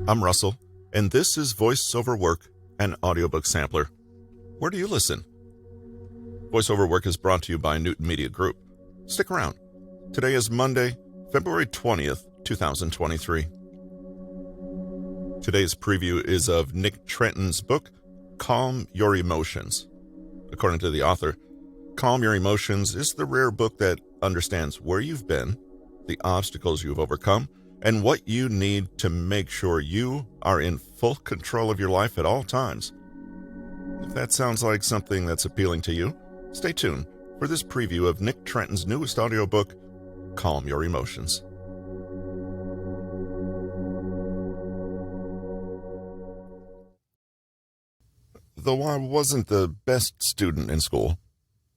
I'm Russell, and this is Voiceover Work, an audiobook sampler. Where do you listen? Voiceover Work is brought to you by Newton Media Group. Stick around. Today is Monday, February 20th, 2023. Today's preview is of Nick Trenton's book, Calm Your Emotions. According to the author, Calm Your Emotions is the rare book that understands where you've been, the obstacles you've overcome, and what you need to make sure you are in full control of your life at all times. If that sounds like something that's appealing to you, stay tuned for this preview of Nick Trenton's newest audiobook, Calm Your Emotions. Though I wasn't the best student in school,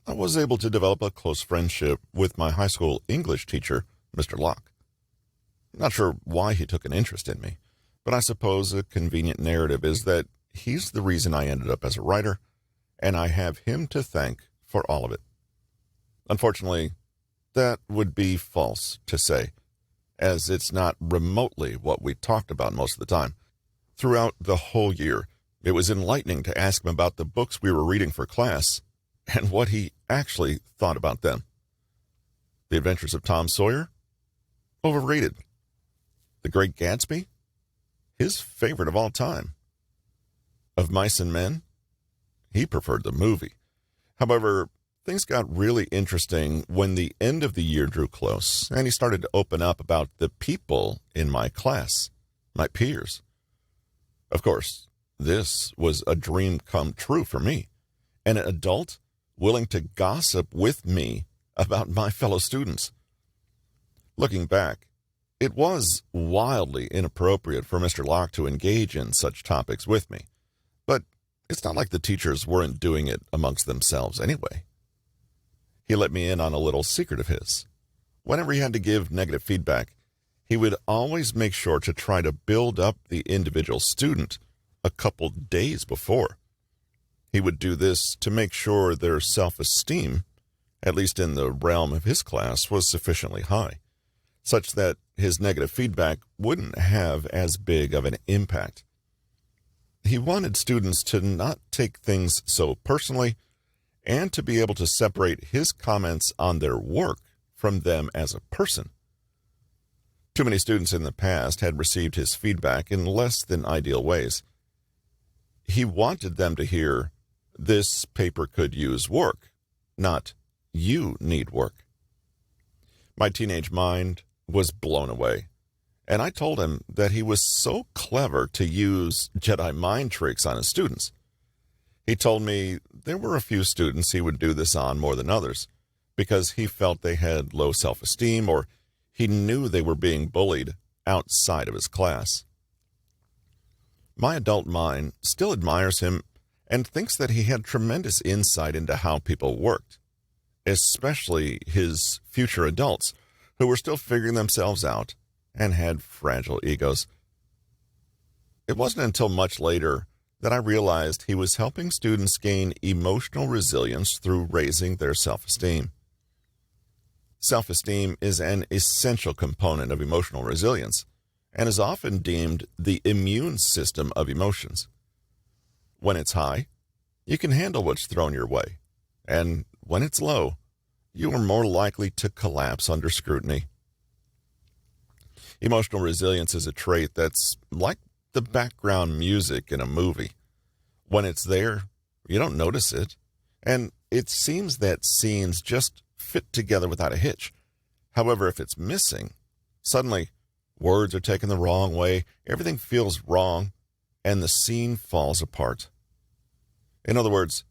I was able to develop a close friendship with my high school English teacher, Mr. Locke. Not sure why he took an interest in me, but I suppose a convenient narrative is that he's the reason I ended up as a writer, and I have him to thank for all of it. Unfortunately, that would be false to say, as it's not remotely what we talked about most of the time. Throughout the whole year, it was enlightening to ask him about the books we were reading for class and what he actually thought about them. The Adventures of Tom Sawyer? Overrated. The Great Gatsby? His favorite of all time. Of Mice and Men? He preferred the movie. However, things got really interesting when the end of the year drew close, and he started to open up about the people in my class, my peers. Of course, this was a dream come true for me, an adult willing to gossip with me about my fellow students. Looking back, it was wildly inappropriate for Mr. Locke to engage in such topics with me, but it's not like the teachers weren't doing it amongst themselves anyway. He let me in on a little secret of his. Whenever he had to give negative feedback, he would always make sure to try to build up the individual student a couple days before. He would do this to make sure their self-esteem, at least in the realm of his class, was sufficiently high, such that his negative feedback wouldn't have as big of an impact. He wanted students to not take things so personally and to be able to separate his comments on their work from them as a person. Too many students in the past had received his feedback in less than ideal ways. He wanted them to hear, "This paper could use work," not, "You need work." My teenage mind was blown away, and I told him that he was so clever to use Jedi mind tricks on his students. He told me there were a few students he would do this on more than others, because he felt they had low self-esteem or he knew they were being bullied outside of his class. My adult mind still admires him and thinks that he had tremendous insight into how people worked, especially his future adults who were still figuring themselves out and had fragile egos. It wasn't until much later that I realized he was helping students gain emotional resilience through raising their self-esteem. Self-esteem is an essential component of emotional resilience and is often deemed the immune system of emotions. When it's high, you can handle what's thrown your way, and when it's low, you are more likely to collapse under scrutiny. Emotional resilience is a trait that's like the background music in a movie. When it's there, you don't notice it, and it seems that scenes just fit together without a hitch. However, if it's missing, suddenly words are taken the wrong way, everything feels wrong, and the scene falls apart. In other words,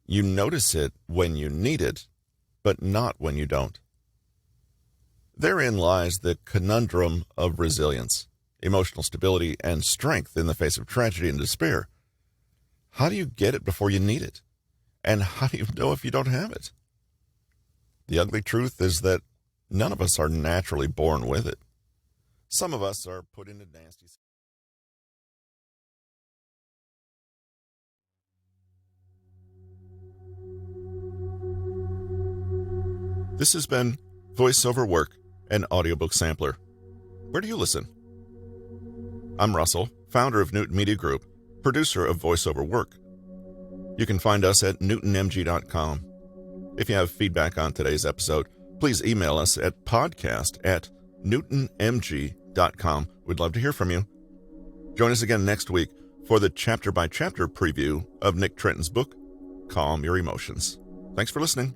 you notice it when you need it, but not when you don't. Therein lies the conundrum of resilience, emotional stability, and strength in the face of tragedy and despair. How do you get it before you need it? And how do you know if you don't have it? The ugly truth is that none of us are naturally born with it. Some of us are put into nasty... This has been Voiceover Work, an audiobook sampler. Where do you listen? I'm Russell, founder of Newton Media Group, producer of voiceover work. You can find us at newtonmg.com. If you have feedback on today's episode, please email us at podcast@newtonmg.com. We'd love to hear from you. Join us again next week for the chapter-by-chapter preview of Nick Trenton's book, Calm Your Emotions. Thanks for listening.